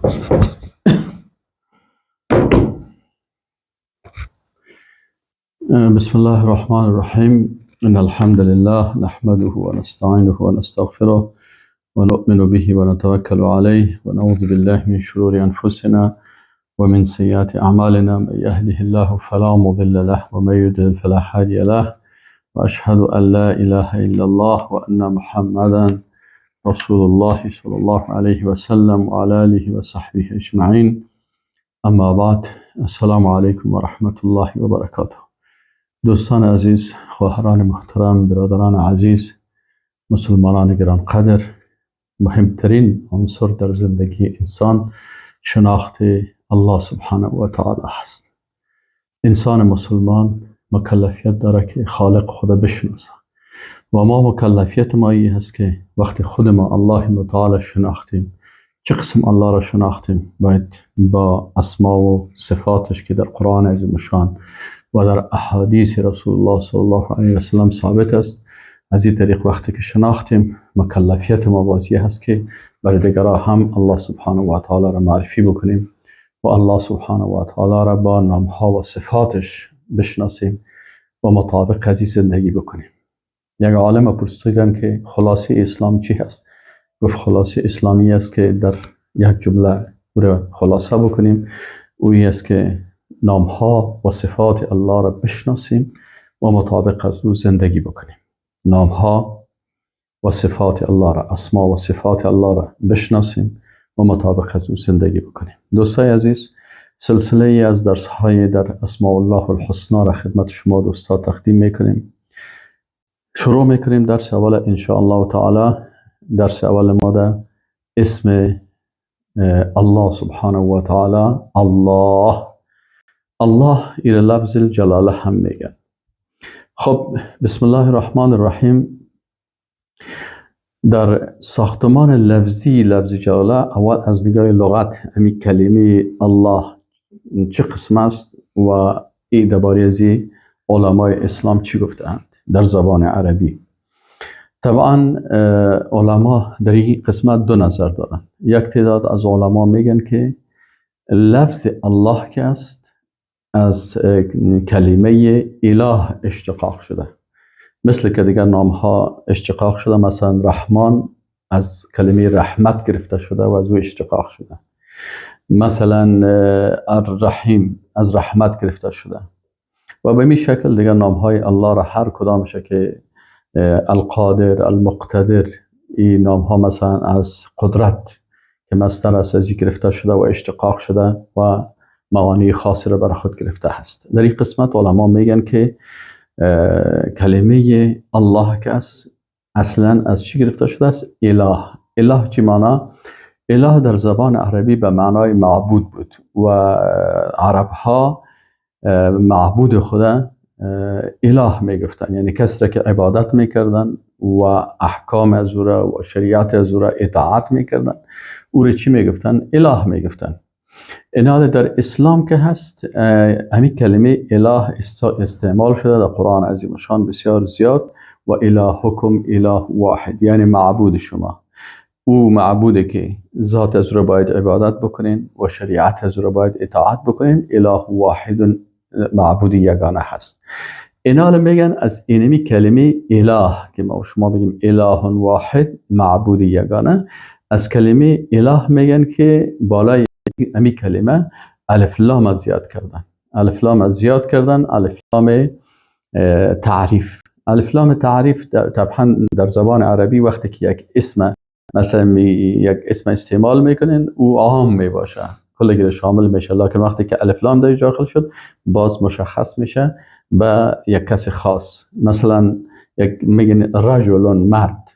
بسم الله الرحمن الرحيم. إن الحمد لله نحمده ونستعينه ونستغفره ونؤمن به ونتوكل عليه ونعوذ بالله من شرور أنفسنا ومن سيئات أعمالنا. من يهده الله فلا مضل له ومن يضلل فلا هادي له، وأشهد أن لا إله إلا الله وأن محمدا رسول الله صلى الله عليه وسلم وعلى آله وصحبه أجمعين. اما بعد، السلام علیکم و رحمت الله و برکاته. دوستان عزیز، خواهران محترم، برادران عزیز، مسلمانان گرانقدر، مهمترین عنصر در زندگی انسان شناخت الله سبحانه و تعالی است. انسان مسلمان مکلفیت داره که خالق خود بشناسه و ما مکلفیت ما این هست که وقتی خود ما الله متعال شناختیم، چه قسم الله را شناختیم، باید با اسما و صفاتش که در قرآن عظیم شان و در احادیث رسول الله صلی الله علیه و سلم ثابت است، از این طریق وقتی که شناختیم مکلفیت ما واضح هست که برای دیگران هم الله سبحانه و تعالی را معرفی بکنیم و الله سبحانه و تعالی را با نامها و صفاتش بشناسیم و مطابق از زندگی بکنیم. یک عالم پرسیدن که خلاصه اسلام چی هست؟ گفت خلاصه اسلامی است که در یک جمله را خلاصه بکنیم، اوی است که نامها و صفات الله را بشناسیم و مطابق از او زندگی بکنیم. نامها و صفات الله را، اسما و صفات الله را بشناسیم و مطابق از او زندگی بکنیم. دوستای عزیز، سلسله ای از درس های در اسماء الله الحسنا را خدمت شما دوستا تقدیم میکنیم. شروع میکنیم درس اول ان شاء الله تعالی. درس اول ما در اسم الله سبحانه و تعالی. الله این لفظ الجلاله هم میگن. خب، بسم الله الرحمن الرحیم. در ساختمان لفظی لفظ جلاله، اول از نگاه لغت همین کلمه الله چه قسم است و این درباره از علمای اسلام چی گفتند در زبان عربی. طبعا علما در این قسمت دو نظر دارن. یک تعداد از علما میگن که لفظ الله که است از کلمه اله اشتقاق شده، مثل که دیگر نام ها اشتقاق شده. مثلا رحمان از کلمه رحمت گرفته شده و از او اشتقاق شده. مثلا الرحیم از رحمت گرفته شده و به این شکل دیگر نام های الله را هر کدامش که القادر، المقتدر، این نام ها مثلا از قدرت که مصدر است از گرفته شده و اشتقاق شده و معانی خاصی را بر خود گرفته است. در این قسمت علما میگن که کلمه الله که اصلا از چی گرفته شده است؟ اله. اله چی معنا؟ اله در زبان عربی به معنای معبود بود و عرب ها معبود خدا اله میگفتن، یعنی کسی را که عبادت میکردن و احکام از او را و شریعت از او را اطاعت میکردن، او را چی میگفتن؟ اله میگفتن. این در اسلام که هست همین کلمه اله استعمال شده در قرآن عظیم شان بسیار زیاد و الهکم اله واحد، یعنی معبود شما. او معبوده که ذات از او را باید عبادت بکنین و شریعت از او را باید اطاعت بکنین. اله واحد، معبود یگانه هست. اینا میگن از اینمی کلمه اله که ما شما بگیم اله واحد، معبود یگانه، از کلمه اله میگن که بالای امی کلمه الف لام از زیاد کردن. الف لام از زیاد کردن. الف لام تعریف. الف لام تعریف طبعا در زبان عربی وقتی که یک اسم مثلا یک اسم استعمال میکنین او عام میباشه، کل شامل میشه، لکن وقتی که الف لام در داخل شد باز مشخص میشه به یک کس خاص. مثلا میگن رجل، مرد،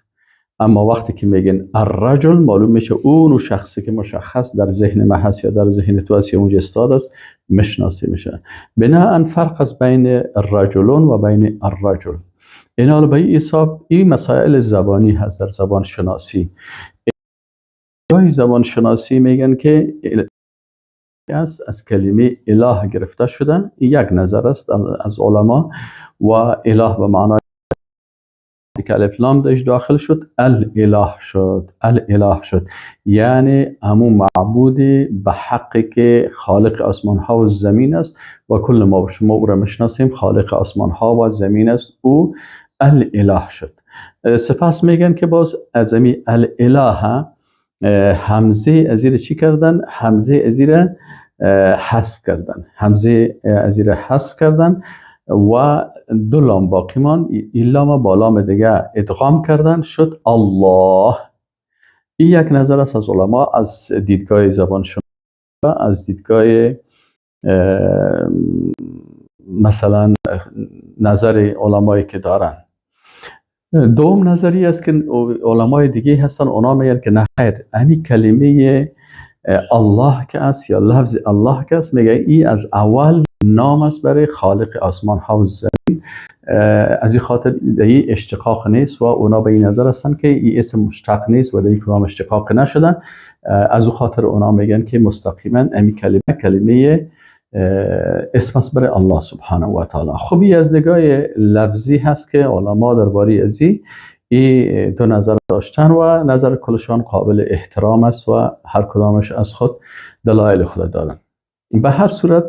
اما وقتی که میگن الرجل معلوم میشه اون شخصی که مشخص در ذهن ما هست یا در ذهن تو هست یا اونجا استاد است مشناسی میشه. بناهن فرق است بین الرجلون و بین الرجل. اینا به این حساب این مسائل زبانی هست در زبان شناسی. زبان شناسی میگن که از کلمه اله گرفته شده. یک نظر است از علما و اله به معنای که الف لام داشت داخل شد الاله شد. الاله شد یعنی همون معبودی به حقی که خالق آسمان ها و زمین است و کل ما شما او را میشناسیم خالق آسمان ها و زمین است، او الاله شد. سپس میگن که باز از امی الاله همزه ازیر چی کردن؟ همزه ازیر حذف کردن. همزه ازیر حذف کردن و دو لام باقی ماند، این لام با لام دیگه ادغام کردن شد الله. این یک نظر است از علما از دیدگاه زبان شناسی، از دیدگاه مثلا نظر علمایی که دارن. دوم نظری است که علمای دیگه هستن، اونا میگن که نه خیر، همین کلمه الله که است یا لفظ الله که است، میگه این از اول نام است برای خالق آسمان ها و زمین. از این خاطر این اشتقاق نیست و اونا به این نظر هستن که این اسم مشتق نیست و در این کدام اشتقاق نشدن. از او خاطر اونا میگن که مستقیما همین کلمه اسم است برای الله سبحانه و تعالی. خوبی از نگاه لفظی هست که علما درباره ازی این دو نظر داشتن و نظر کلشان قابل احترام است و هر کدامش از خود دلایل خود دارن. به هر صورت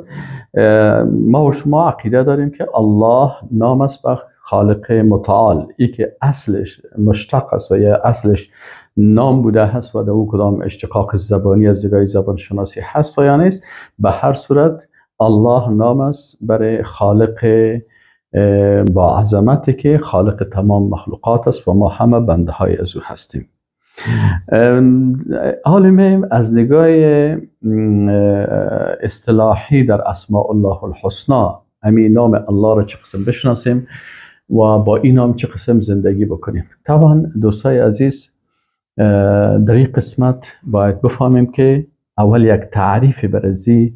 ما و شما عقیده داریم که الله نام است به خالق متعال، ای که اصلش مشتق است و یا اصلش نام بوده هست و در او کدام اشتقاق زبانی از نگاه زبان شناسی هست و یا نیست. به هر صورت الله نام است برای خالق با عظمتی که خالق تمام مخلوقات است و ما همه بنده های از او هستیم. حالا از نگاه اصطلاحی در اسماء الله الحسنى همین نام الله را چه قسم بشناسیم و با این نام چه قسم زندگی بکنیم. طبعا دوستای عزیز در این قسمت باید بفهمیم که اول یک تعریف برای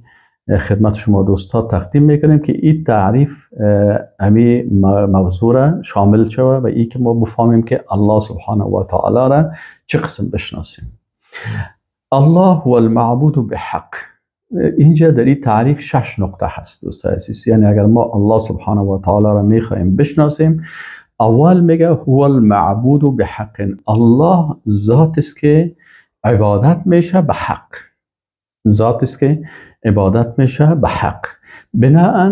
خدمت شما دوستا تقدیم میکنیم که این تعریف همی موضوع را شامل شود و این که ما بفهمیم که الله سبحانه و تعالی را چه قسم بشناسیم. الله هو المعبود بحق. اینجا در این تعریف 6 نقطه هست دوستای عزیز. یعنی اگر ما الله سبحانه و تعالی را میخوایم بشناسیم، اول میگه هو المعبود بحق. الله ذات است که عبادت میشه به حق. ذات است که عبادت میشه به حق. بناء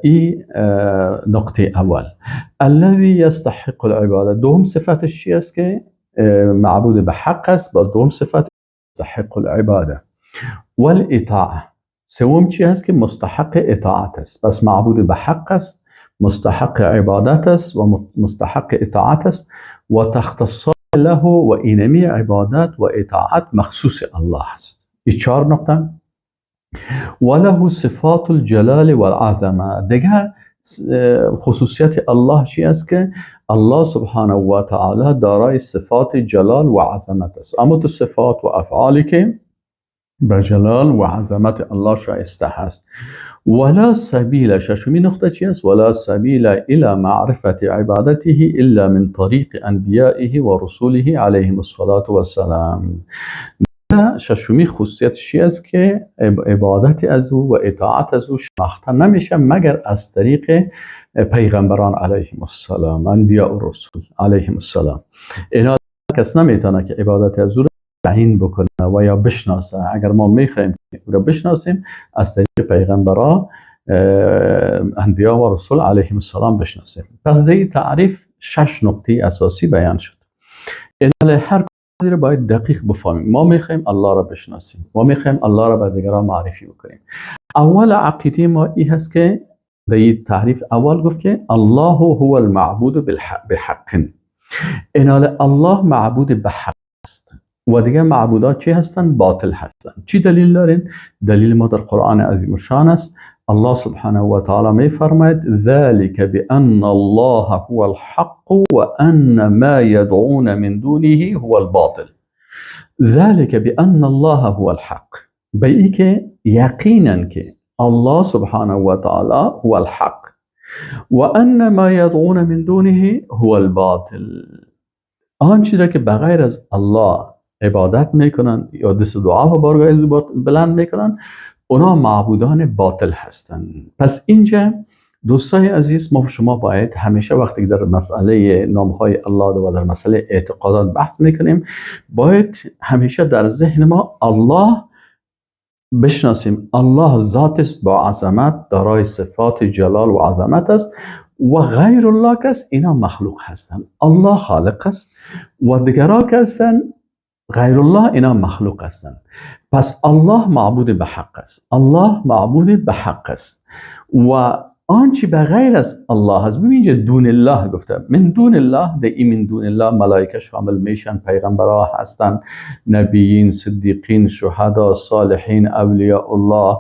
این نقطه اول. الذي يستحق العباده. دوم صفتش چی است که معبود به حق است، با دوم صفت مستحق العباده. والاطاعه. سوم چی است که مستحق اطاعت است. پس معبود به حق است، مستحق عبادت است و مستحق اطاعت است و تختص له و اینمی عبادت و اطاعت مخصوص الله است. این 4 نقطه. وله صفات الجلال والعظمه. دیگه خصوصیت الله چی است که الله سبحانه و تعالی دارای صفات جلال و عظمت است. اما تو صفات و افعالی که به جلال و عظمت الله شایسته هست. ولا سبیل. ششمی نقطه چی است؟ ولا سبیل الى معرفت عبادته الا من طریق انبیائه و رسوله علیهم الصلاة والسلام. ششمی خصوصیت چی است که عبادت از او و اطاعت از او شناخته نمیشه مگر از طریق پیغمبران علیهم السلام، انبیاء و رسول علیهم السلام. اینا کس نمیتونه که عبادت از او را تعیین بکنه و یا بشناسه. اگر ما میخوایم او را بشناسیم از طریق پیغمبران انبیاء و رسول علیهم السلام بشناسیم. پس در این تعریف 6 نقطه اساسی بیان شد. اینا هر رو باید دقیق بفهمیم. ما میخوایم الله را بشناسیم، ما میخوایم الله را به دیگران معرفی بکنیم. اول عقیده ما این هست که در این تعریف اول گفت که الله هو المعبود بحق. اینال الله معبود به حق است و دیگه معبودات چی هستن؟ باطل هستن. چی دلیل دارین؟ دلیل ما در قرآن عظیم الشان است. الله سبحانه و تعالی می فرماید ذلك بأن الله هو الحق وأن ما يدعون من دونه هو الباطل. ذلك بأن الله هو الحق. به ای که یقینا که الله سبحانه و تعالی هو الحق وأن ما يدعون من دونه هو الباطل. آن چیزی که بغیر از الله عبادت میکنن یا دست دعا و بارگاه بلند میکنن اونا معبودان باطل هستند. پس اینجا دوستای عزیز، ما و شما باید همیشه وقتی در مسئله نامهای الله و در مسئله اعتقادات بحث میکنیم، باید همیشه در ذهن ما الله بشناسیم. الله ذات است با عظمت، دارای صفات جلال و عظمت است و غیر الله کس اینا مخلوق هستند. الله خالق است و دیگرها که هستند غیر الله اینا مخلوق هستند. پس الله معبود به حق است، الله معبود به حق است و آنچه بغیر از الله هست. ببینید دون الله گفته، من دون الله، من دون الله ملائکه شامل میشن، پیغمبرها هستن، نبیین، صدیقین، شهدا، صالحین، اولیاء الله،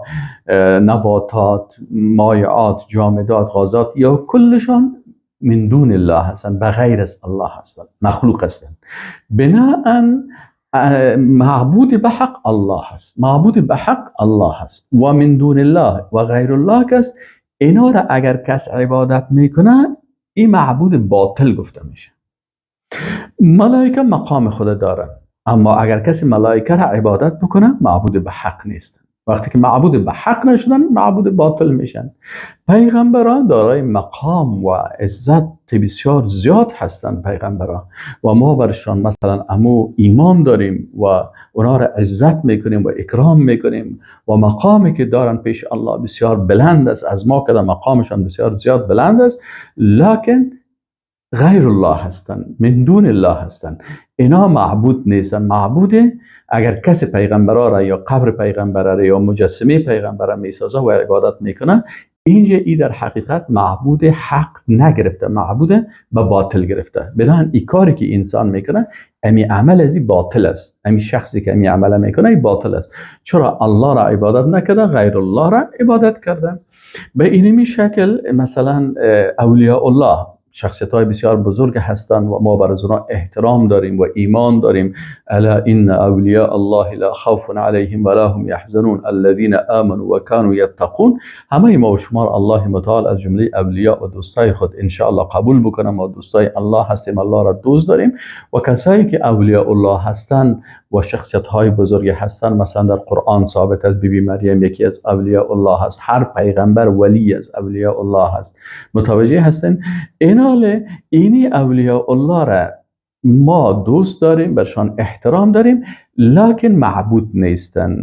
نباتات، مایعات، جامدات، غازات، یا کلشان من دون الله هستن، بغیر از الله هستن، مخلوق هستن. بناءً معبود به حق الله هست، معبود به حق الله هست و من دون الله و غیر الله کس اینا را اگر کس عبادت میکنه این معبود باطل گفته میشه. ملائکه مقام خود دارن، اما اگر کسی ملائکه را عبادت بکنه معبود به حق نیست. وقتی که معبود به حق نشدن معبود باطل میشن. پیغمبران دارای مقام و عزت بسیار زیاد هستند پیغمبران و ما برشان مثلا امو ایمان داریم و اونا را عزت میکنیم و اکرام میکنیم و مقامی که دارن پیش الله بسیار بلند است، از ما که مقامشان بسیار زیاد بلند است، لکن غیر الله هستند، من دون الله هستند. اینا معبود نیستن. معبود اگر کسی پیغمبرا را یا قبر پیغمبر را یا مجسمه پیغمبر را میسازه و عبادت میکنه، اینجا ای در حقیقت معبود حق نگرفته، معبود به باطل گرفته. بنابراین این کاری که انسان میکنه امی عمل ازی باطل است، امی شخصی که امی عمل میکنه این باطل است. چرا الله را عبادت نکرده، غیر الله را عبادت کرده. به اینمی شکل مثلا اولیاء الله شخصیت های بسیار بزرگ هستند و ما بر اونها احترام داریم و ایمان داریم. الا ان اولیاء الله لا خوف علیهم ولا هم یحزنون الذين آمنوا وكانوا يتقون. همه ما و شما الله متعال از جمله اولیاء و دوستای خود ان شاء الله قبول بکنه. ما دوستای الله هستیم، الله را دوست داریم و کسایی که اولیاء الله هستند و شخصیت های بزرگ هستند، مثلا در قرآن ثابت است بی مریم یکی از اولیاء الله هست، هر پیغمبر ولی از اولیاء الله هست. متوجه هستین؟ اینی اولیاء الله را ما دوست داریم، برشان احترام داریم، لکن معبود نیستن.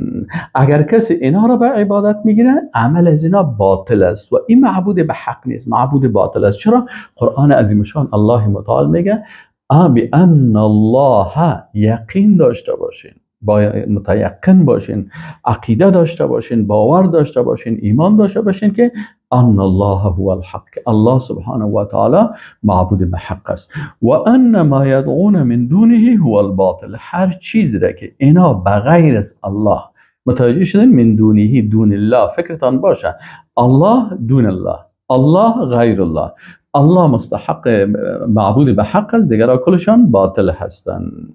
اگر کسی اینا را به عبادت میگیره عمل از اینا باطل است و این معبود به حق نیست، معبود باطل است. چرا؟ قرآن عظیمشان الله متعال میگه بأن الله، یقین داشته باشین، با متیقن باشین، عقیده داشته باشین، باور داشته باشین، ایمان داشته باشین که ان الله هو الحق، الله سبحانه و تعالی معبود به حق است و ان ما یدعون من دونه هو الباطل. هر چیزی را که اینا بغیر از الله، متوجه شدین؟ من دونه، دون الله، فکرتان باشه الله دون الله، الله غیر الله، الله مستحق معبود به حق است، دیگرها کلشان باطل هستند.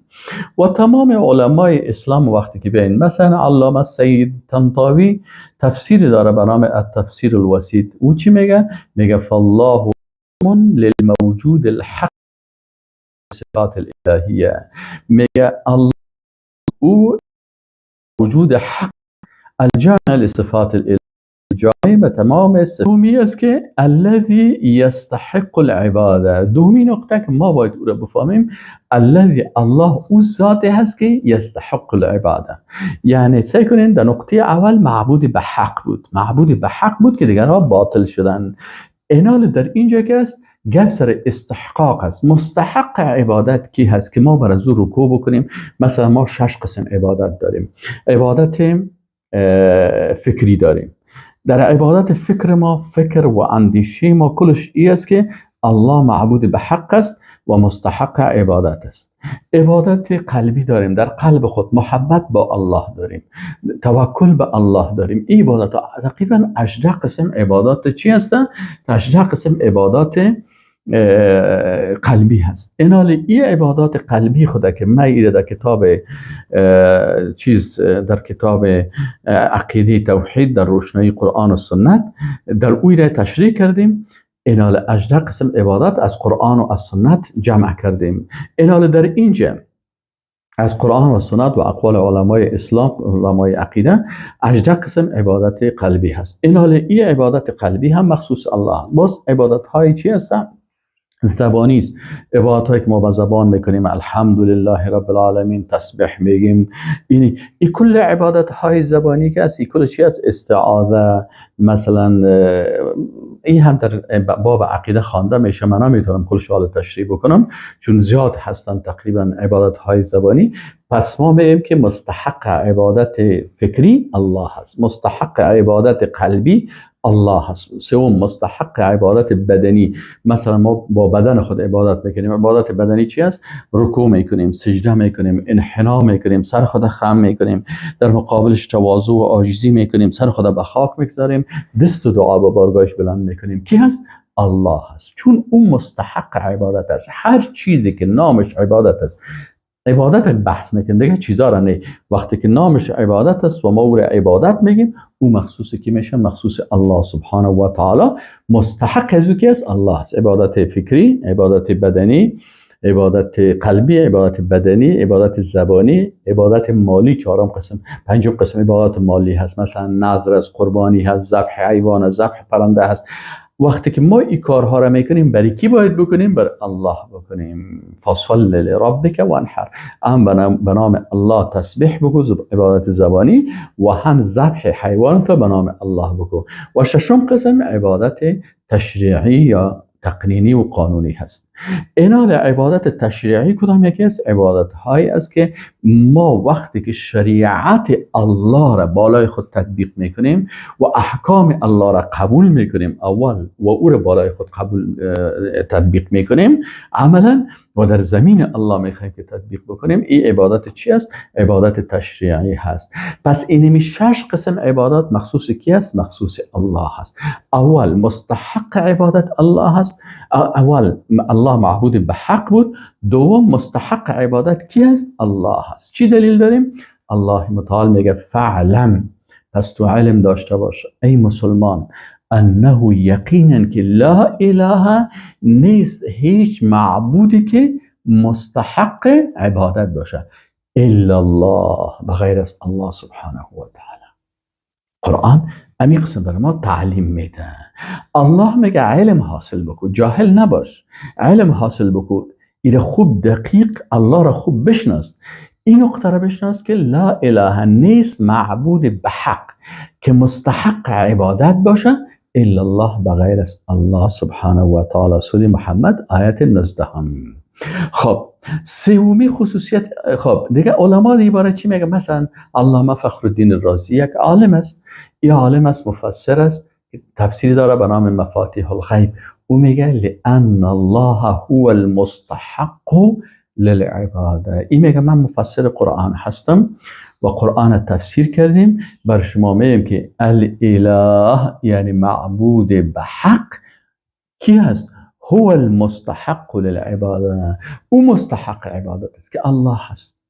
و تمام علمای اسلام وقتی که بیاین، مثلا علامه سید طنطاوی تفسیری داره به نام التفسیر الوسیط. او چی میگه؟ میگه فالله للموجود الحق صفات الالهیه. میگه الله او وجود حق الجامع لصفات الالهیه، جامع به تمام صفات. دومی است که الذی یستحق العباده. دومی نقطه که ما باید او را بفهمیم، الذی، الله او ذاتی هست که یستحق العباده. یعنی سعی کنین در نقطه اول معبود به حق بود، معبود به حق بود که دیگرها باطل شدن. اینال در اینجا که است گپ سر استحقاق است. مستحق عبادت کی هست که ما بر از او رکوع بکنیم؟ مثلا ما 6 قسم عبادت داریم. عبادت فکری داریم. در عبادت فکر ما، فکر و اندیشه ما کلش ای است که الله معبود به حق است و مستحق عبادت است. عبادت قلبی داریم، در قلب خود محبت با الله داریم، توکل به الله داریم. این عبادت تقریبا 18 قسم عبادات چی هستند؟ 18 قسم عبادات قلبی هست. اینالی این عبادات قلبی خدا که ما ایره در کتاب در کتاب عقیده توحید در روشنایی قرآن و سنت در اوی را تشریح کردیم. اینال 18 قسم عبادات از قرآن و از سنت جمع کردیم. اینال در اینجا از قرآن و سنت و اقوال علمای اسلام، علمای عقیده، 18 قسم عبادت قلبی هست. این حال این عبادت قلبی هم مخصوص الله. باز عبادت های چی هستن؟ زبانی است. عبادت هایی که ما با زبان میکنیم، الحمدلله رب العالمین، تسبیح میگیم، این کل عبادت های زبانی که است، این کل چی است؟ استعاذه مثلا. این هم در باب عقیده خوانده میشه، من نمیتونم کلش رو تشریح بکنم چون زیاد هستن تقریبا عبادت های زبانی. پس ما میگیم که مستحق عبادت فکری الله هست، مستحق عبادت قلبی الله هست. سوم مستحق عبادت بدنی، مثلا ما با بدن خود عبادت میکنیم. عبادت بدنی چی است؟ رکوع میکنیم، سجده میکنیم، انحنا میکنیم، سر خود خم میکنیم، در مقابلش تواضع و عاجزی میکنیم، سر خود به خاک میگذاریم، دست و دعا به بارگاهش بلند میکنیم. کی هست؟ الله هست، چون اون مستحق عبادت است. هر چیزی که نامش عبادت است، عبادت بحث میکنیم دیگه، چیزا را نه. وقتی که نامش عبادت است و ما او را عبادت میگیم، او مخصوص کی میشه؟ مخصوص الله سبحانه و تعالی. مستحق از او کی است؟ الله است. عبادت فکری، عبادت بدنی، عبادت قلبی، عبادت بدنی، عبادت زبانی، عبادت مالی. چهارم قسم، پنجم قسم عبادت مالی هست، مثلا نذر است، قربانی هست، ذبح حیوان است، ذبح پرنده هست. وقتی که ما این کارها را میکنیم، برای کی باید بکنیم؟ بر الله بکنیم. فصل لربک وانحر، هم به نام الله تسبیح بگو، عبادت زبانی، و هم ذبح حیوان تو به نام الله بگو. و ششم قسم عبادت تشریعی یا تقنینی و قانونی هست. اینال عبادت تشریعی کدام یکی است؟ عبادت هایی است که ما وقتی که شریعت الله را بالای خود تطبیق میکنیم و احکام الله را قبول میکنیم اول و او را بالای خود تطبیق میکنیم عملا، و در زمین الله میخوایم که تطبیق بکنیم، این عبادت چی است؟ عبادت تشریعی هست. پس اینمی 6 قسم عبادت مخصوص کی است؟ مخصوص الله هست. اول مستحق عبادت الله هست، اول الله معبود به حق بود. دوم مستحق عبادت کی است؟ الله هست. چی دلیل داریم؟ الله متعال میگه فعلم، پس تو علم داشته باش ای مسلمان، انه یقینا که لا اله، نیست هیچ معبودی که مستحق عبادت باشه الا الله، بغیر از الله سبحانه و تعالی. قرآن امی قسم داره ما تعلیم میده. الله میگه علم حاصل بکو، جاهل نباش، علم حاصل بکو، این خوب دقیق الله را خوب بشناس. این نقطه را بشناس که لا اله، نیست معبود به حق که مستحق عبادت باشه الا الله، بغیر از الله سبحانه و تعالی. سوره محمد آیت 19. خب سومی خصوصیت، خب دیگه علما دیگه چی میگه؟ مثلا علامه فخرالدین الرازی یک عالم است، این عالم است، مفسر است، تفسیری داره به نام مفاتیح الغیب. او میگه لأن الله هو المستحق للعباده. این میگه من مفسر قرآن هستم و قرآن تفسیر کردیم، بر شما میگم که الاله یعنی معبود به حق کی هست؟ هو المستحق للعباده، او مستحق عبادت است که الله هست.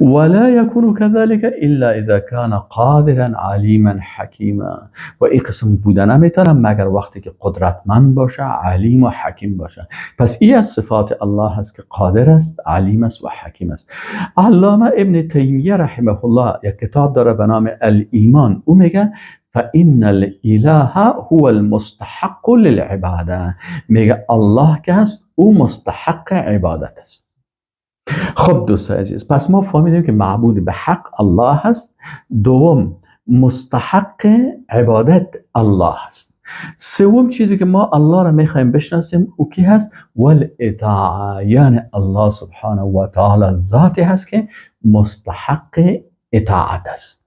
ولا يكون كذلك الا اذا كان قادرا عليما حكيما، و این قسم بودن نمیتونه مگر وقتی که قدرتمند باشه، علیم و حکیم باشه. پس این از صفات الله هست که قادر است، علیم است و حکیم است. علامه ابن تیمیه رحمه الله یک کتاب داره به نام الایمان، او میگه فإن الإله هو المستحق للعباده، میگه الله که هست او مستحق عبادت است. خب دوست عزیز، پس ما فهمیدیم که معبود به حق الله هست، دوم مستحق عبادت الله هست، سوم چیزی که ما الله را میخوایم بشناسیم او کی هست؟ والاطاعه، یعنی الله سبحانه و تعالی ذاتی هست که مستحق اطاعت است.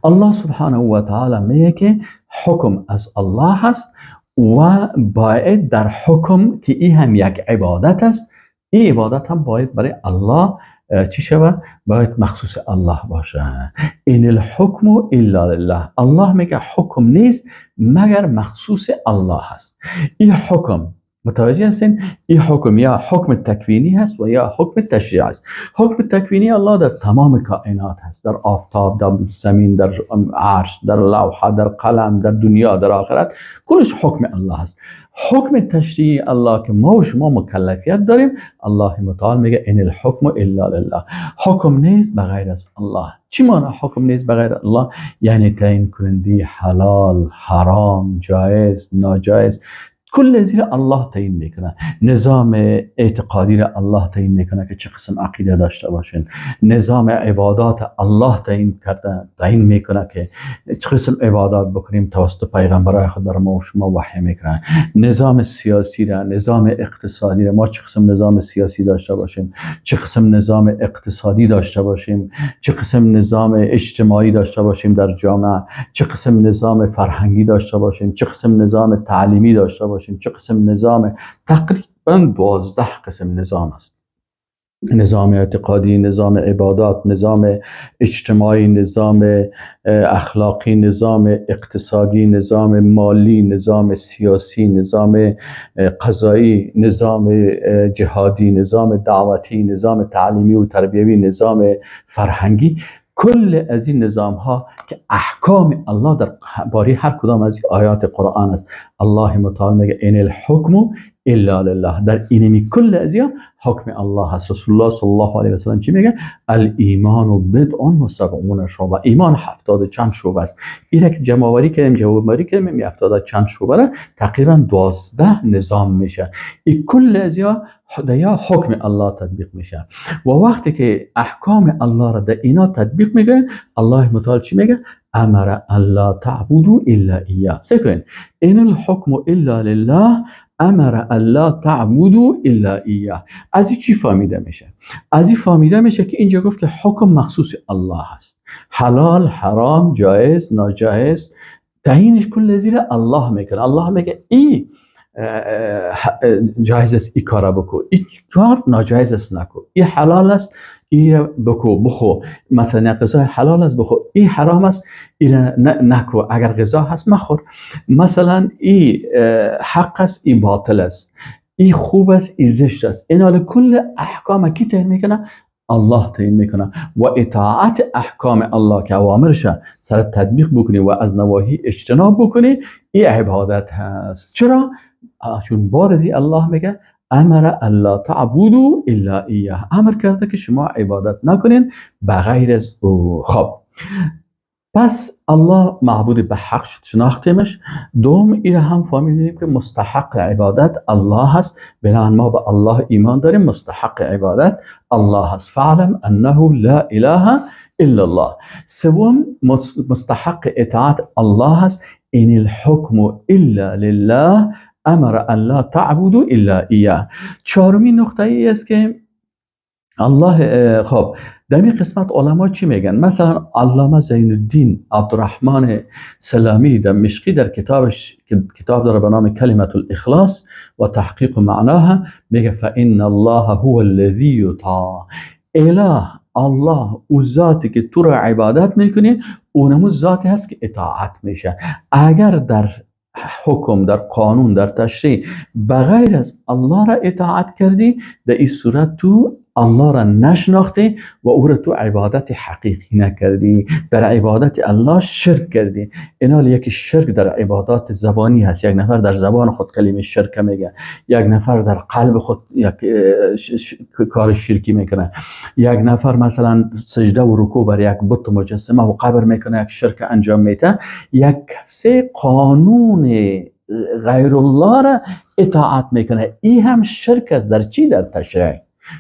الله سبحانه و تعالی میگه که حکم از الله هست و باید در حکم که این هم یک عبادت است، این عبادت هم باید برای الله چی شود؟ باید مخصوص الله باشه. این الحکم الا لله، الله میگه حکم نیست مگر مخصوص الله هست. این حکم متوجه هستین؟ این حکم یا حکم تکوینی هست و یا حکم تشریعی است. حکم تکوینی الله در تمام کائنات هست، در آفتاب، در زمین، در عرش، در لوحه، در قلم، در دنیا، در آخرت، کلش حکم الله هست. حکم تشریعی الله که ما و شما مکلفیت داریم، الله متعال میگه ان الحکم الا لله، حکم نیست بغیر از الله. چی معنی حکم نیست بغیر الله؟ یعنی تعیین کننده حلال، حرام، جایز، ناجایز، کل زیر الله تعیین میکنه. نظام اعتقادی را الله تعیین میکنه که چه قسم عقیده داشته باشین. نظام عبادات الله تعیین میکنه که چه قسم عبادات بکنیم، توسط پیغمبرای خود بر ما و شما وحی میکنه. نظام سیاسی را، نظام اقتصادی را، ما چه قسم نظام سیاسی داشته باشیم، چه قسم نظام اقتصادی داشته باشیم، چه قسم نظام اجتماعی داشته باشیم در جامعه، چه قسم نظام فرهنگی داشته باشیم، چه قسم نظام تعلیمی داشته باشیم، چه قسم نظام، تقریبا 12 قسم نظام است. نظام اعتقادی، نظام عبادات، نظام اجتماعی، نظام اخلاقی، نظام اقتصادی، نظام مالی، نظام سیاسی، نظام قضایی، نظام جهادی، نظام دعوتی، نظام تعلیمی و تربیوی، نظام فرهنگی. کل از این نظام ها که احکام الله در باری هر کدام از آیات قرآن است. الله متعال میگه ان الحکم الا لله، در اینمی کل از حکم الله هست. رسول الله صلی الله علیه و سلم چی میگه؟ الایمان بدع و سبعون شعبه، ایمان 70 چند شعبه است. این که جمع کردیم می 70 چند شعبه را تقریبا 12 نظام میشه. این کل از یا حکم الله تطبیق میشه. و وقتی که احکام الله را در اینا تطبیق میگه، الله متعال چی میگه؟ امر الله تعبدوا الا اياه. سکن ان الحكم الا لله امر الله تعبدوا الا اياه. از این چی فهمیده میشه؟ از این فهمیده میشه که اینجا گفت که حکم مخصوص الله هست، حلال، حرام، جایز، ناجایز، تعیینش کل زیر الله میکنه. الله میگه این جایز است ای کار بکو، این کار ناجایز است نکو، این حلال است ای بخو، مثلا غذا حلال است بخو، این حرام است این نکو، اگر غذا هست مخور، مثلا این حق است این باطل است، این خوب است این زشت است. این کل احکام کی تعیین میکنه؟ الله تعیین میکنه. و اطاعت احکام الله که اوامرش سر تطبیق بکنی و از نواهی اجتناب بکنی، این عبادت هست. چرا؟ چون بارزی الله میگه امر الله تعبدوا الا ایاه، امر کرده که شما عبادت نکنین بغیر از او. خب پس الله معبود به حق شناختیمش. دوم این هم فهمیدیم که مستحق عبادت الله هست، بنابراین ما به الله ایمان داریم، مستحق عبادت الله هست. فعلم انه لا اله الا الله. سوم مستحق اطاعت الله هست، ان الحكم الا لله امر الله تعبدوا الا ایاه. چهارمین نقطه ای است که الله، خب در این قسمت علما چی میگن؟ مثلا علامه زین الدین عبدالرحمن سلامی دمشقی در کتابش، کتاب داره به نام کلمة الاخلاص و تحقیق معناها، میگه فان الله هو الذی یطاع. اله، الله او ذاتی که تو را عبادت میکنی، اونمو ذاتی هست که اطاعت میشه. اگر در حکم، در قانون، در تشریع بغیر از الله را اطاعت کردی، در این صورت تو الله را نشناختی و او را تو عبادت حقیقی نکردی، در عبادت الله شرک کردی. اینال یکی شرک در عبادات زبانی هست، یک نفر در زبان خود کلمه شرک میگه، یک نفر در قلب خود یک کار شرکی میکنه، یک نفر مثلا سجده و رکوع بر یک بت مجسمه و قبر میکنه، یک شرک انجام میده. یک کسی قانون غیر الله را اطاعت میکنه، این هم شرک است. در چی؟ در تشریع.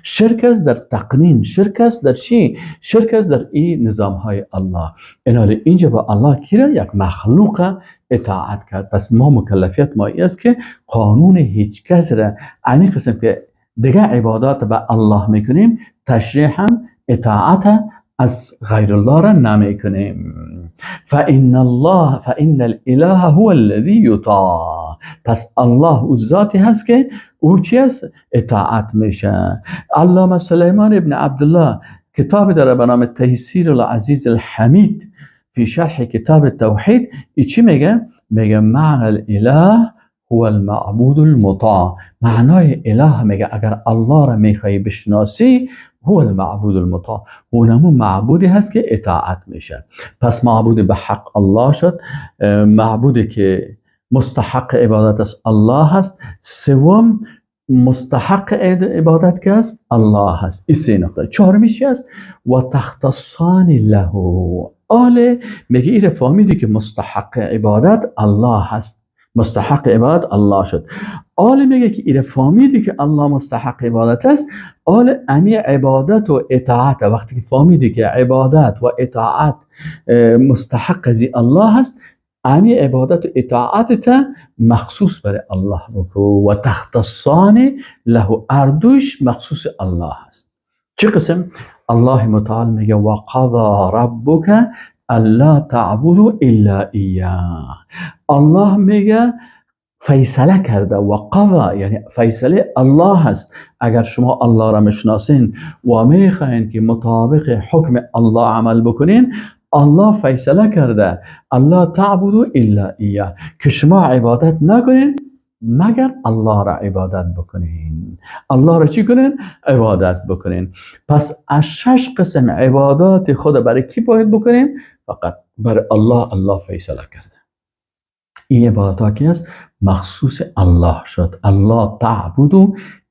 شرک است در تقنین. شرک است در چی؟ شرک است در این نظام های الله. اینال اینجا با الله کی را؟ یک مخلوق اطاعت کرد. پس ما مکلفیت ما ای است که قانون هیچ کس را این قسم که دیگه عبادات به الله میکنیم، تشریع هم اطاعت از غیر الله را نمیکنیم. فإن الاله هو الذی یطاع. پس الله او ذاتی هست که او چی است؟ اطاعت میشه. علامه سلیمان ابن عبدالله کتاب داره به نام تیسیر العزیز الحمید فی شرح کتاب توحید. ای چی میگه؟ میگه معنی الاله هو المعبود المطاع. معنای اله میگه اگر الله را میخوای بشناسی هو المعبود المطاع، اونمون معبودی هست که اطاعت میشه. پس معبود به حق الله شد، معبودی که مستحق عبادت است الله هست. سوم مستحق عبادت که است الله هست. این سه نقطه. چهارمیش است و تختصان له. آله میگه ایره فهمیدی که مستحق عبادت الله هست، مستحق عبادت الله شد. آله میگه که ایره فهمیدی که الله مستحق عبادت است، آله امی عبادت و اطاعت. وقتی که فهمیدی که عبادت و اطاعت مستحق زی الله هست، امی عبادت و اطاعت مخصوص برای الله بکو و تختصان له، اردوش مخصوص الله هست. چه قسم؟ الله متعال میگه و قضا ربک الا تعبدوا الا ایاه. الله میگه فیصله کرده و قضا یعنی فیصله الله هست. اگر شما الله را میشناسین و میخواین که مطابق حکم الله عمل بکنین، الله فیصله کرده الله تعبدوا الا ایاه، که شما عبادت نکنین مگر الله را عبادت بکنین. الله را چی کنین؟ عبادت بکنین. پس از 6 قسم عبادات خود برای کی باید بکنین؟ فقط برای الله. الله فیصله کرده این عبادت ها کی است؟ مخصوص الله شد. الله تعبدوا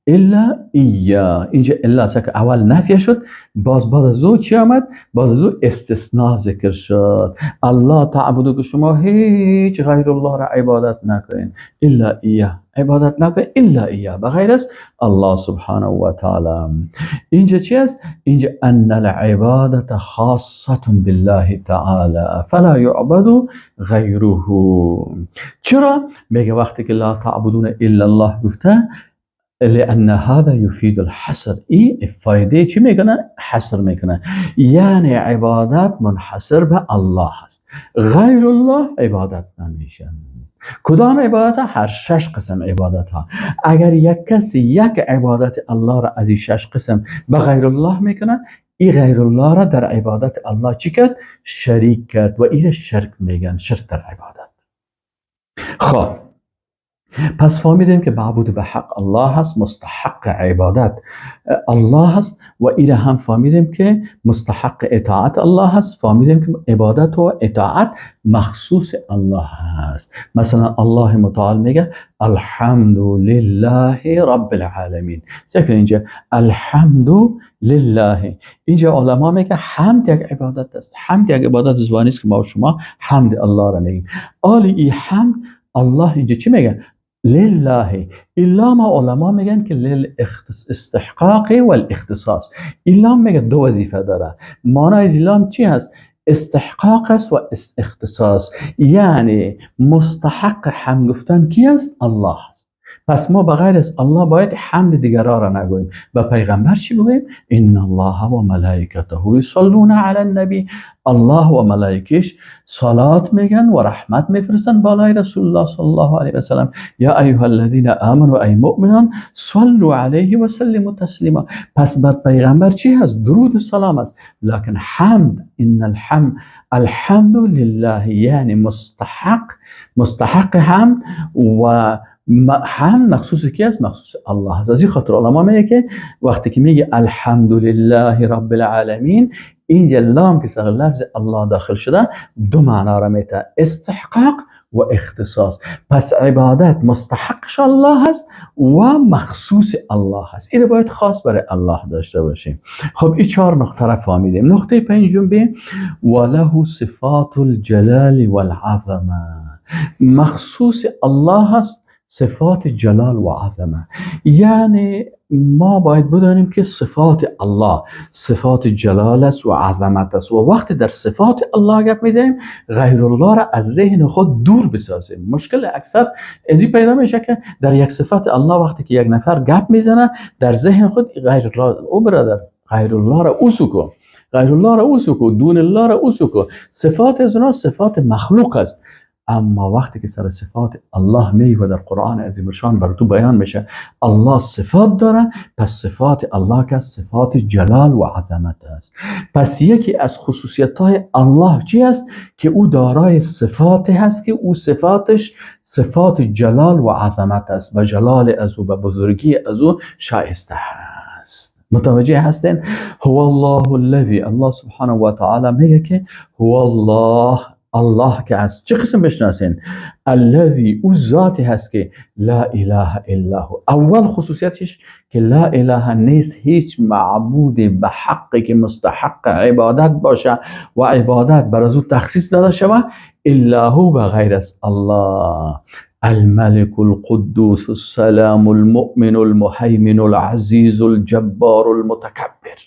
الا ایاه. اینجا الا که اول نفی شد، باز از او چی آمد؟ باز از او استثناء ذکر شد. الله تعبدو که شما هیچ غیر الله را عبادت نکنین، الا ایاه عبادت نکنین، الا ایاه بغیر است الله سبحانه و تعالی. اینجا چی است؟ اینجا ان العبادة خاصة بالله تعالی فلا یعبد غیره. چرا؟ میگه وقتی که لا تعبدون الا الله گفته، لأن هذا يفيد الحصر. این فایده چی میکنه؟ حصر میکنه. یعنی عبادت منحصر به الله هست، غیر الله عبادت نمیشه. کدام عبادت ها؟ هر 6 قسم عبادت ها. اگر یک کسی یک عبادت الله را از این 6 قسم به غیر الله میکنه، این غیر الله را در عبادت الله چی کرد؟ شریک کرد و این شرک میگن، شرک در عبادت. خب پس فهمیدیم که معبود به حق الله هست، مستحق عبادت الله هست و ایره هم فهمیدیم که مستحق اطاعت الله هست. فهمیدیم که عبادت و اطاعت مخصوص الله هست. مثلا الله متعال میگه الحمد لله رب العالمین. سکن اینجا الحمد لله، اینجا علما میگه حمد یک عبادت است. حمد یک عبادت زبانی است که ما و شما حمد الله را میگیم. آلی ای حمد الله اینجا چی میگه؟ لله. ایلام علما میگن که للاستحقاق و الاختصاص. ایلام میگه دو وظیفه داره. معنای ایلام چی هست؟ استحقاق است و اختصاص. یعنی مستحق حمد گفتن کی است؟ الله است. پس ما بغیر از الله باید حمد دیگران را نگوییم. به پیغمبر چی بگوییم؟ ان الله و ملائکته یصلون علی النبی. الله و ملائکش صلات میگن و رحمت میفرستن بالای رسول الله صلی الله علیه و سلم. یا ایها الذین آمنوا ای مؤمنان صلوا علیه و سلموا تسلیما. پس بر پیغمبر چی هست؟ درود و سلام است. لکن حمد، ان الحمد لله، یعنی مستحق حمد و حمد مخصوص کی است؟ مخصوص الله است. از این خاطر علما میگه که وقتی که میگه الحمدلله رب العالمین، اینجا لام که سر لفظ الله داخل شده دو معنا را میده، استحقاق و اختصاص. پس عبادت مستحقش الله هست و مخصوص الله هست. این باید خاص برای الله داشته باشیم. خب این 4 نقطه را فهمیدیم. نقطه پنجم به وله صفات الجلال والعظمه. مخصوص الله هست صفات جلال و عظمه. یعنی ما باید بدانیم که صفات الله صفات جلال است و عظمت است و وقتی در صفات الله گپ میزنیم غیر الله را از ذهن خود دور بسازیم. مشکل اکثر ازی پیدا میشه که در یک صفت الله وقتی که یک نفر گپ میزنه در ذهن خود غیر الله، او برادر غیر الله را اوسکو، غیر الله را اوسکو، دون الله را اوسکو. صفات از اونها صفات مخلوق است. اما وقتی که سر صفات الله می و در قرآن عظیم شان بر تو بیان میشه الله صفات داره، پس صفات الله که صفات جلال و عظمت است. پس یکی از خصوصیت های الله چی است؟ که او دارای صفاتی هست که او صفاتش صفات جلال و عظمت است و جلال از او و بزرگی از او شایسته است. متوجه هستین؟ هو الله الذی، الله سبحانه و تعالی میگه که هو الله که هست. چه قسم بشناسین؟ الذی، او ذاتی هست که لا اله الا هو. اول خصوصیتش که لا اله نیست هیچ معبود به حقی که مستحق عبادت باشه و عبادت بر از او تخصیص داده شود الا هو و غیر از الله. الملك القدوس السلام المؤمن المهيمن العزيز الجبار المتكبر.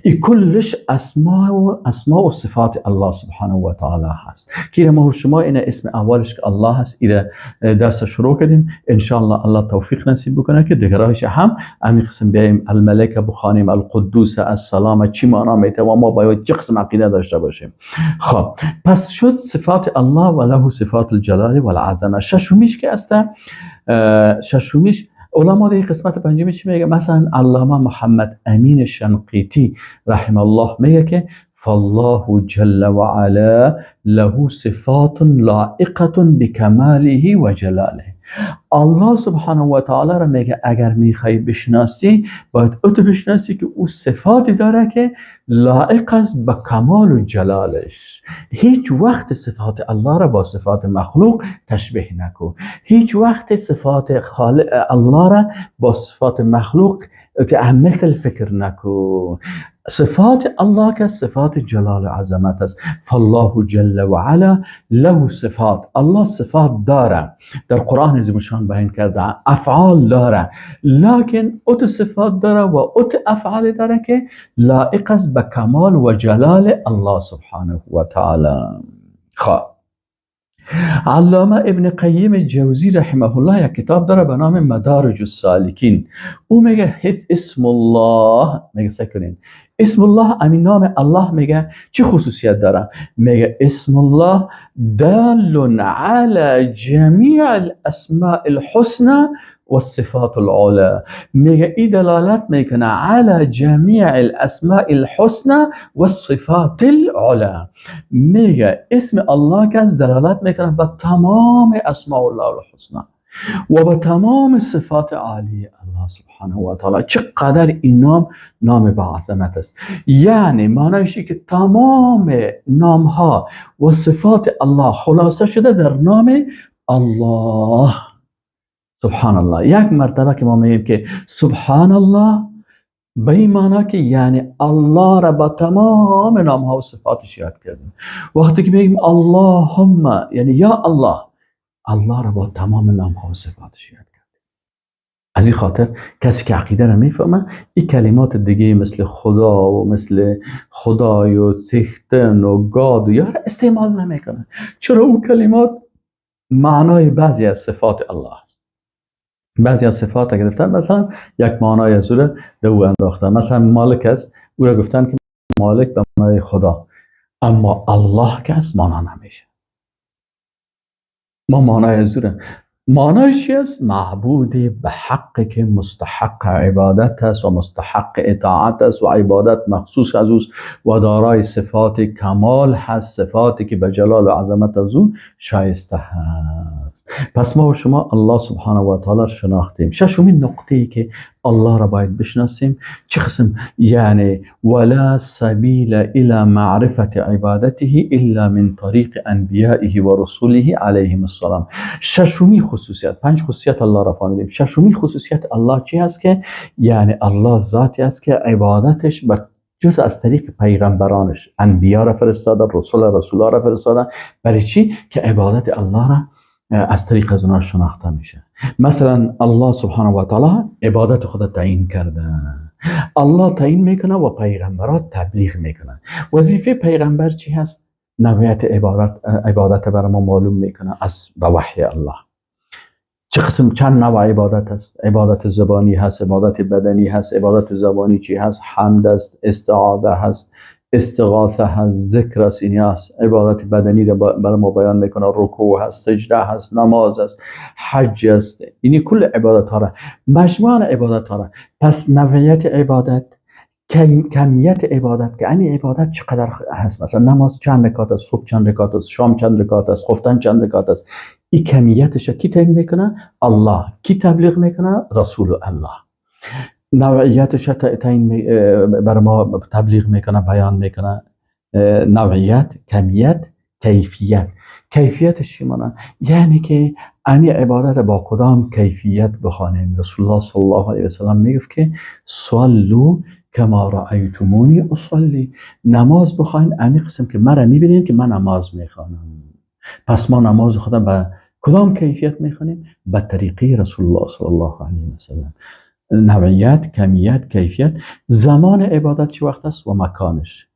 این کلش اسماء و صفات الله سبحانه و تعالی هست که ما شما این اسم اولش که الله هست. این درس شروع کردیم، انشاءالله الله توفیق نصیب بکنه که دیگرایش هم همین قسم بیایم الملک بخوانیم، القدوس السلام چی معنا میته و ما باید چه قسم عقیده داشته باشیم. خب پس شد صفات الله و له صفات الجلال و العظمه. ششمیش که است، ششمیش علما در قسمت پنجمی چی میگه؟ مثلا علامه محمد امین شنقیطی رحمه الله میگه که فالله جل و علا له صفات لائقه بکماله و جلاله. الله سبحانه و تعالی را میگه اگر میخوای بشناسی باید او تو بشناسی که او صفاتی داره که لائق است به کمال و جلالش. هیچ وقت صفات الله را با صفات مخلوق تشبیه نکن. هیچ وقت صفات خالق الله را با صفات مخلوق مثل فکر نکن. صفات الله که صفات جلال و عظمت است. فالله جل و علا له صفات، الله صفات داره، در قرآن عظیم شان بیان کرده، افعال داره، لکن اوت صفات داره و اوت افعال داره که لائق است به کمال و جلال الله سبحانه و تعالی. خب علامه ابن قیم جوزی رحمه الله یک کتاب داره به نام مدارج السالکین. او میگه اسم الله، میگه سکنین اسم الله، امین نام الله میگه چه خصوصیت داره؟ میگه اسم الله دال علی جمیع الاسماء الحسنى والصفات العلى. میگه این دلالت میکنه علی جمیع الاسماء الحسنى والصفات العلى. میگه اسم الله که از دلالت میکنه به تمام اسماء الله الحسنى و به تمام صفات عالی الله سبحانه و تعالی. چقدر این نام با عظمت است. یعنی معنیش که تمام نام ها و صفات الله خلاصه شده در نام الله. سبحان الله. یک مرتبه که ما میگیم که سبحان الله به این معنی که یعنی الله را با تمام نام ها و صفاتش یاد کردیم. وقتی که میگیم اللهم یعنی یا الله، الله را با تمام نام ها و صفاتش یاد کردیم. از این خاطر کسی که عقیده را میفهمه این کلمات دیگه مثل خدا و مثل خدای و سیختن و گاد و یار استعمال نمیکنه. چرا؟ اون کلمات معنای بعضی از صفات الله است. بعضی از صفات گرفتن، مثلا یک معنای از او به او انداختن. مثلا مالک است، او را گفتن که مالک به معنای خدا، اما الله که است معنا نمیشه. ما معنای از او معنایش است معبود به حقی که مستحق عبادت است و مستحق اطاعت است و عبادت مخصوص از اوست و دارای صفات کمال هست، صفاتی که به جلال و عظمت از او شایسته هست. پس ما و شما الله سبحانه و تعالی شناختیم. ششمین نقطه‌ای که الله را باید بشناسیم چه قسم؟ یعنی ولا سبیل الى معرفت عبادته الا من طریق انبیائه و رسوله علیهم السلام. ششمی خصوصیت، 5 خصوصیت الله را فهمیدیم. ششمی خصوصیت الله چی هست؟ که یعنی الله ذاتی است که عبادتش جز از طریق پیغمبرانش، انبیا را فرستاده، رسولا را فرستاده. برای چی؟ که عبادت الله را از طریق از اونها شناخته میشه. مثلا الله سبحانه و تعالی عبادت خود تعیین کرده. الله تعیین میکنه و پیغمبرات تبلیغ میکنن. وظیفه پیغمبر چی هست؟ نوعیت عبادت برای ما معلوم میکنه از به وحی الله. چه قسم چند نوع عبادت هست؟ عبادت زبانی هست، عبادت بدنی هست. عبادت زبانی چی هست؟ حمد است، استعاذه هست، استغاثه هست، ذکر است، اینی هست. عبادت بدنی رو برای ما بیان میکنه، رکوع هست، سجده هست، نماز هست، حج است. اینی کل عبادت ها را، مجموعه عبادت ها را. پس نوعیت عبادت، کمیت عبادت، که این عبادت چقدر هست. مثلا نماز چند رکعت است، صبح چند رکعت است، شام چند رکعت است، خفتن چند رکعت است. این کمیتش کی تعیین میکنه؟ الله. کی تبلیغ میکنه؟ رسول الله. نوعیتش تعیین بر ما تبلیغ میکنه، بیان میکنه. نوعیت، کمیت، کیفیت. کیفیتش چی معنی؟ یعنی که این عبادت با کدام کیفیت بخوانیم. رسول الله صلی الله علیه و سلم میگفت که صلوا کما رأیتمونی اصلی. نماز بخواین امی قسم که مرا میبینین که من نماز میخوانم. پس ما نماز خدا به کدام کیفیت میخوانیم؟ به طریقه رسول الله صلی الله علیه و سلم. نوعیت، کمیت، کیفیت. زمان عبادت چه وقت است و مکانش.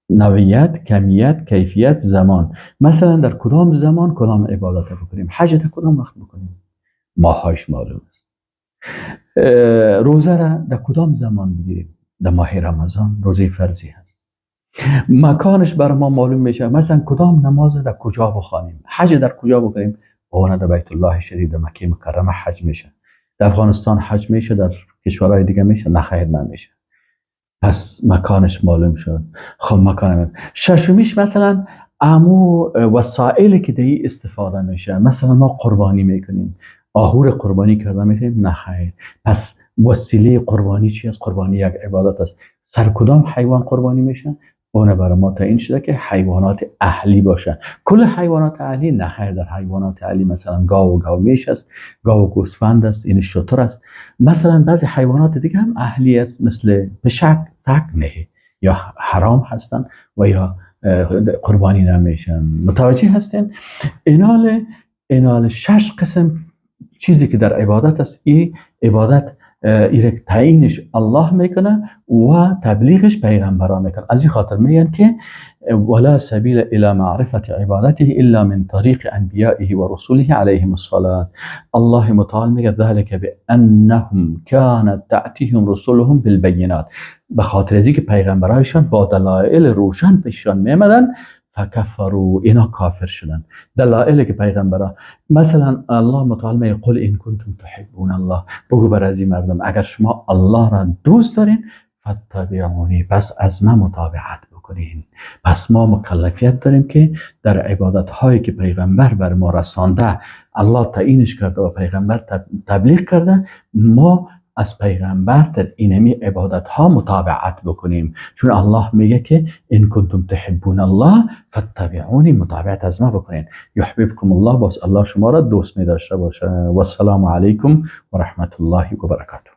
نوعیت، کمیت، کیفیت، زمان. مثلا در کدام زمان کدام عبادت بکنیم. حج در کدام وقت بکنیم؟ ماهاش معلوم است. روزه را در کدام زمان بگیریم؟ در ماه رمضان روزه فرضی هست. مکانش بر ما معلوم میشه. مثلا کدام نماز در کجا بخوانیم. حج در کجا بکنیم؟ اون در بیت الله شریف، در مکه مکرمه حج میشه. در افغانستان حج میشه، در کشورهای دیگه میشه؟ نه خیر، نمیشه. پس مکانش معلوم شد. خب مکان ششمیش مثلا امو وسایلی که دی استفاده میشه. مثلا ما قربانی میکنیم، آهور قربانی کرده میکنیم؟ نه خیر. پس وسیله قربانی چی است؟ قربانی یک عبادت است. سر کدام حیوان قربانی میشه؟ اون برای ما تعیین شده که حیوانات اهلی باشه. کل حیوانات اهلی؟ نه خیر. در حیوانات اهلی مثلا گاو و گاومیش است، گاو و گوسفند است، این شتر است. مثلا بعضی حیوانات دیگه هم اهلی است، مثل پشک، سگ نه، یا حرام هستن و یا قربانی نمیشن. متوجه هستین؟ اینال 6 قسم چیزی که در عبادت است. این عبادت ایره تعیینش الله میکنه و تبلیغش پیغمبرا میکنه. از این خاطر میگن که ولا سبیل الى معرفت عبادته الا من طریق انبیائه و رسوله علیهم الصلاة. الله متعال میگه ذلك بانهم كانت تأتيهم رسولهم بالبینات. به خاطر از اینکه پیغمبرایشان با دلایل روشن پیششان میامدن، فکفروا، اینا کافر شدن. دلایلی که پیغمبرا، مثلا الله متعال میگه قل ان کنتم تحبون الله، بگو بر از این مردم اگر شما الله را دوست دارین فاتبعونی، پس از من متابعت بکنین. پس ما مکلفیت داریم که در عبادت هایی که پیغمبر بر ما رسانده، الله تعیینش کرده و پیغمبر تبلیغ کرده، ما از پیغمبر در اینمی عبادت ها متابعت بکنیم. چون الله میگه که ان کنتم تحبون الله فاتبعونی، متابعت از ما بکنین. یحببکم الله، باز الله شما را دوست می داشته باشه. و السلام علیکم و رحمت الله و برکاته.